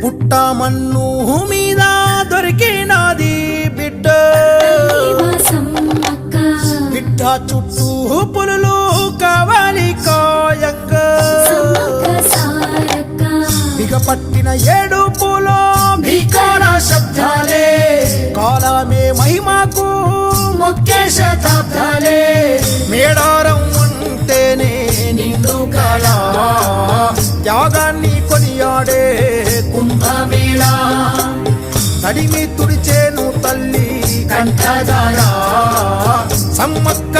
పుట్ట మన్ను మీద దొరికినది బిడ్డ బిడ్డ చుట్టూ పులులు కావాలి కాయంగ బిగపట్టిన ఏడుపులో భీకర శబ్దాలే కాలమే మహిమకు మొక్కే శతాబ్దాలే మేడారం అంటేనే నిండు కళ త్యాగాన్ని కొనియాడే కుంభమేళ తడిమి తుడిచేను తల్లి కంఠధార సమ్మక్క